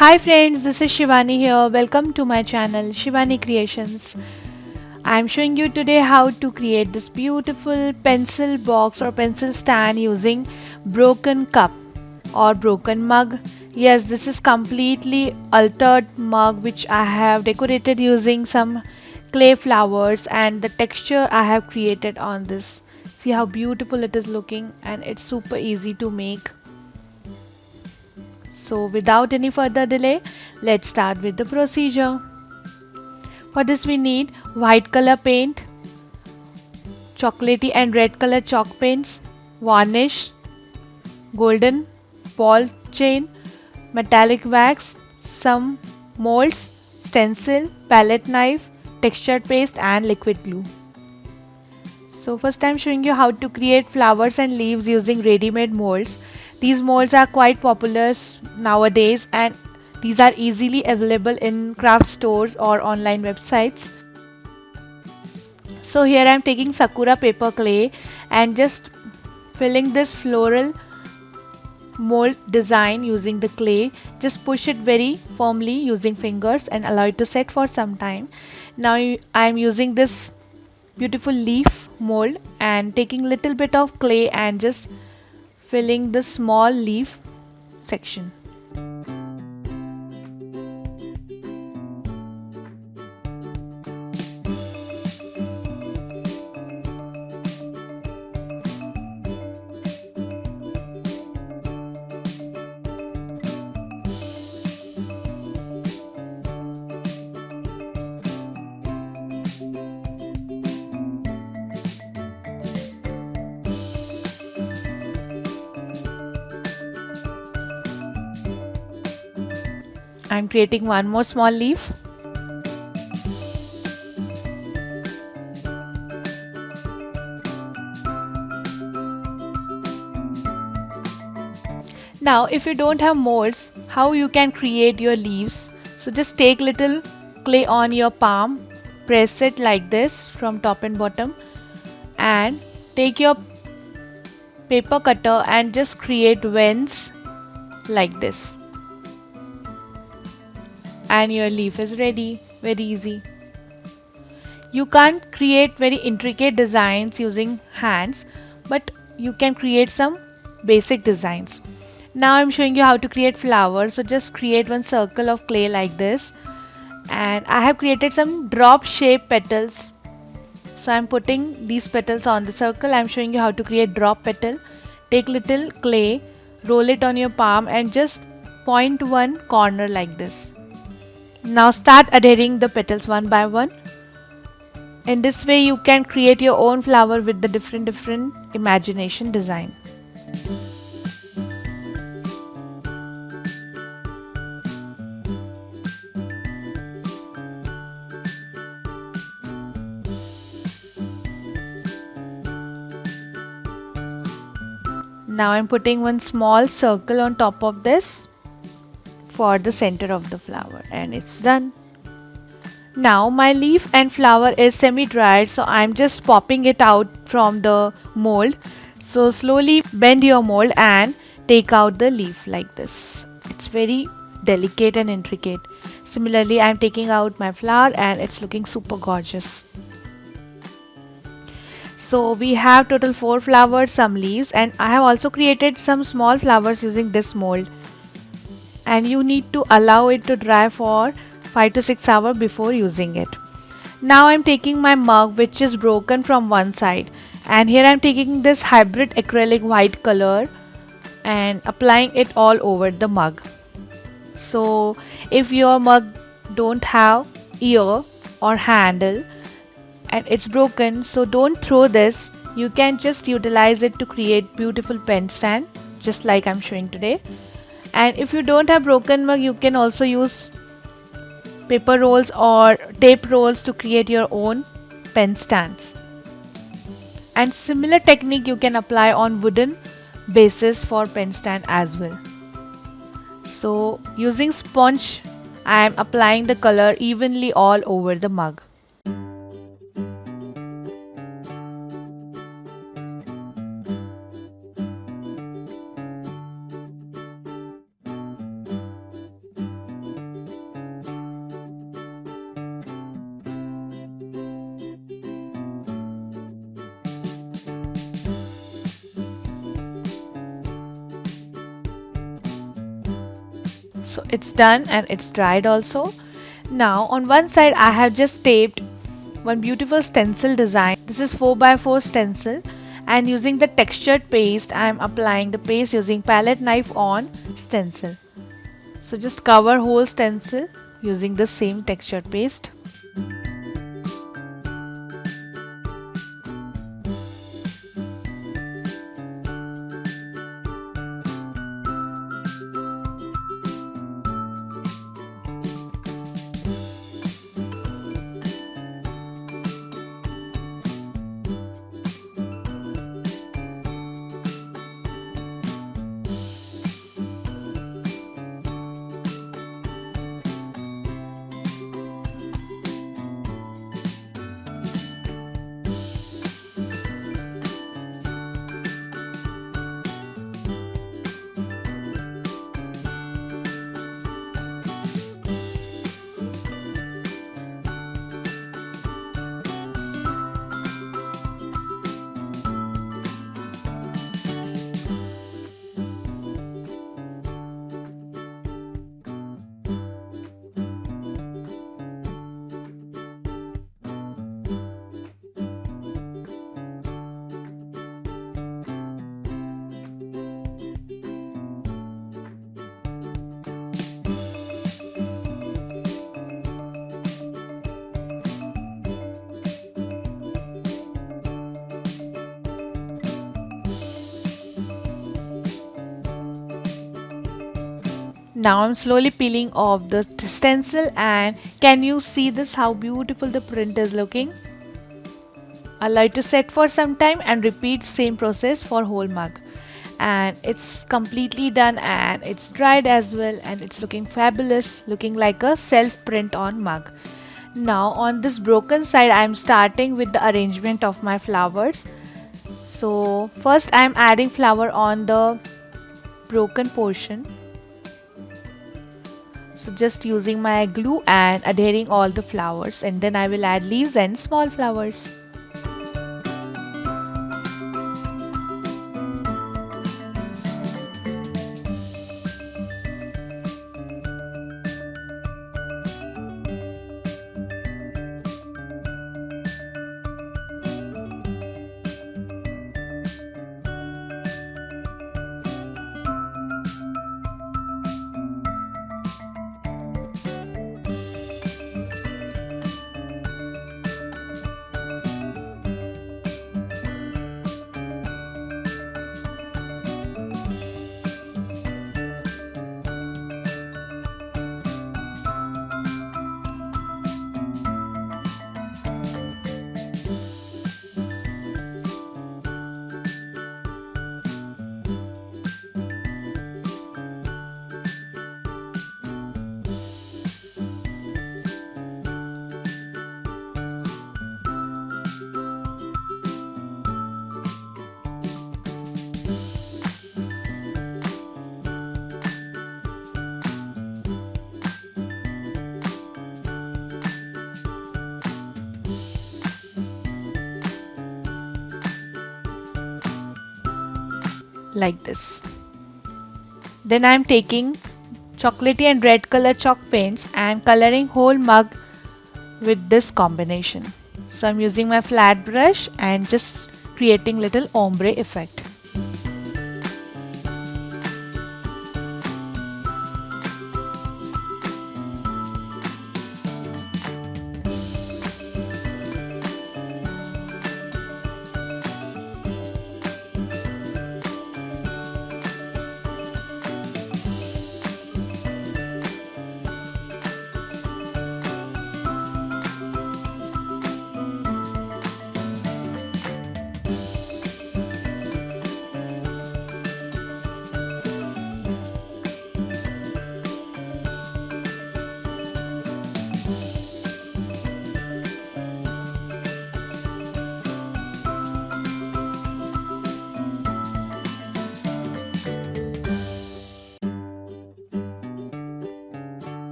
Hi friends, this is Shivani here. Welcome to my channel Shivani Creations. I am showing you today how to create this beautiful pencil box or pencil stand using broken cup or broken mug. Yes, this is completely altered mug which I have decorated using some clay flowers and the texture I have created on this. See how beautiful it is looking, and it's super easy to make. So without any further delay, let's start with the procedure. For this we need white color paint, chocolatey and red color chalk paints, varnish, golden ball chain, metallic wax, some molds, stencil, palette knife, textured paste and liquid glue. So first I'm showing you how to create flowers and leaves using ready-made molds. These molds are quite popular nowadays, and these are easily available in craft stores or online websites. So here I'm taking Sakura paper clay and just filling this floral mold design using the clay. Just push it very firmly using fingers and allow it to set for some time. Now I'm using this beautiful leaf mold and taking little bit of clay and just filling the small leaf section. I'm creating one more small leaf. Now if you don't have molds, how you can create your leaves? So just take little clay on your palm, press it like this from top and bottom, and take your paper cutter and just create vents like this. And your leaf is ready. Very easy. You can't create very intricate designs using hands, but you can create some basic designs. Now I'm showing you how to create flowers. So just create one circle of clay like this, and I have created some drop shape petals. So I'm putting these petals on the circle. I'm showing you how to create drop petal. Take little clay, roll it on your palm and just point one corner like this. Now start adhering the petals one by one. In this way you can create your own flower with the different imagination design. Now I'm putting one small circle on top of this for the center of the flower, and it's done. Now my leaf and flower is semi-dried, so I'm just popping it out from the mold. So slowly bend your mold and take out the leaf like this. It's very delicate and intricate. Similarly, I'm taking out my flower and it's looking super gorgeous. So we have total 4 flowers, some leaves, and I have also created some small flowers using this mold. And you need to allow it to dry for 5 to 6 hours before using it. Now I'm taking my mug which is broken from one side, and here I'm taking this hybrid acrylic white color and applying it all over the mug. So if your mug don't have ear or handle and it's broken, so don't throw this. You can just utilize it to create beautiful pen stand just like I'm showing today. And if you don't have broken mug, you can also use paper rolls or tape rolls to create your own pen stands. And similar technique you can apply on wooden bases for pen stand as well. So using sponge, I am applying the color evenly all over the mug. So it's done and it's dried also. Now on one side I have just taped one beautiful stencil design. This is 4x4 stencil, and using the textured paste I am applying the paste using palette knife on stencil. So just cover whole stencil using the same textured paste. Now I'm slowly peeling off the stencil, and can you see this, how beautiful the print is looking? Allow it to set for some time and repeat same process for whole mug. And it's completely done and it's dried as well, and it's looking fabulous, looking like a self print on mug. Now on this broken side I'm starting with the arrangement of my flowers. So first I'm adding flower on the broken portion. So just using my glue and adhering all the flowers, and then I will add leaves and small flowers. Like this. Then I am taking chocolatey and red color chalk paints and coloring whole mug with this combination. So I'm using my flat brush and just creating little ombre effect.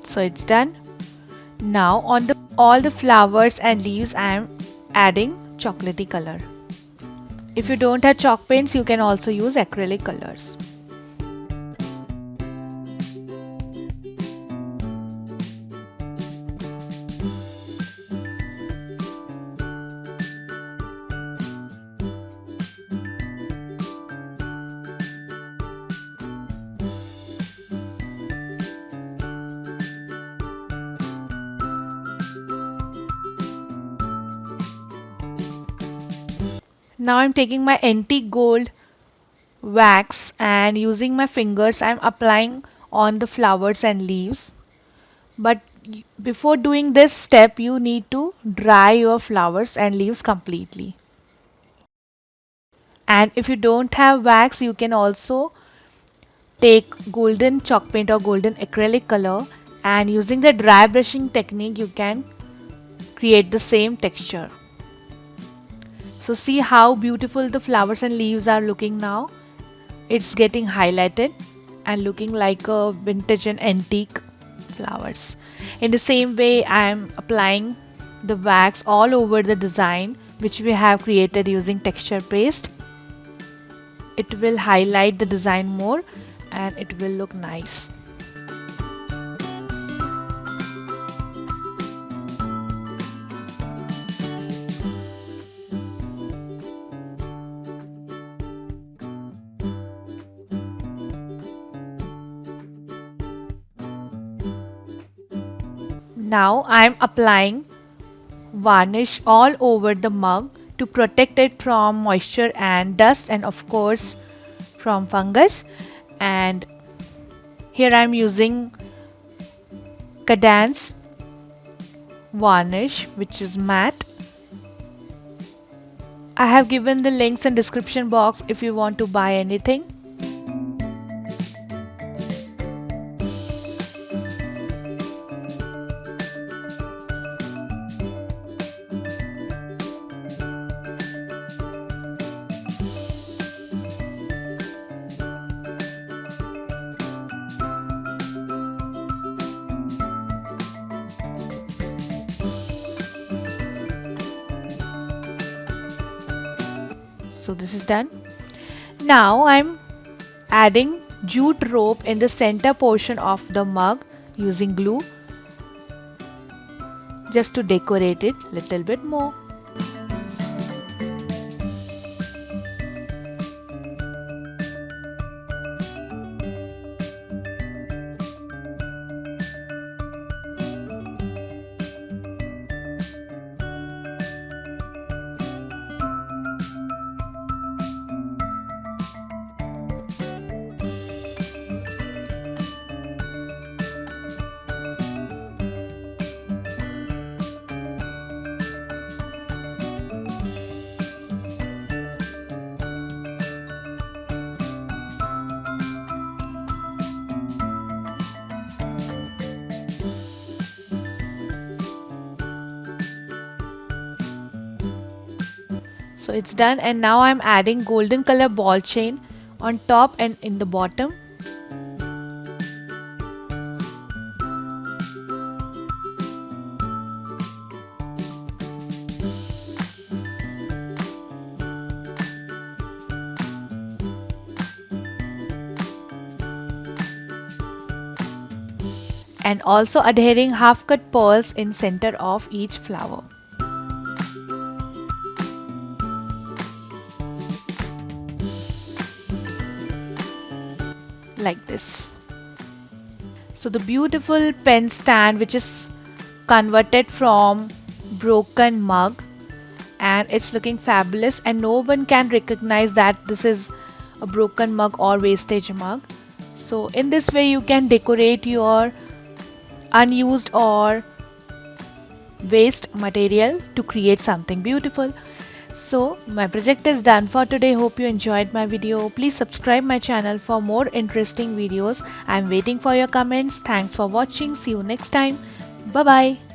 So it's done. Now on all the flowers and leaves I am adding chocolatey color. If you don't have chalk paints, you can also use acrylic colors. Now I'm taking my antique gold wax and using my fingers I'm applying on the flowers and leaves. But before doing this step you need to dry your flowers and leaves completely. And if you don't have wax, you can also take golden chalk paint or golden acrylic color, and using the dry brushing technique you can create the same texture. So see how beautiful the flowers and leaves are looking now. It's getting highlighted and looking like a vintage and antique flowers. In the same way I am applying the wax all over the design which we have created using texture paste. It will highlight the design more and it will look nice. Now I am applying varnish all over the mug to protect it from moisture and dust and of course from fungus. And here I am using Cadence varnish which is matte. I have given the links in description box if you want to buy anything. So this is done. Now I'm adding jute rope in the center portion of the mug using glue just to decorate it little bit more. So it's done, and now I'm adding golden color ball chain on top and in the bottom. And also adhering half cut pearls in center of each flower. Like this. So the beautiful pen stand which is converted from broken mug, and it's looking fabulous and no one can recognize that this is a broken mug or wastage mug. So in this way you can decorate your unused or waste material to create something beautiful. So my project is done for today. Hope you enjoyed my video. Please subscribe my channel for more interesting videos. I'm waiting for your comments. Thanks for watching. See you next time. Bye bye.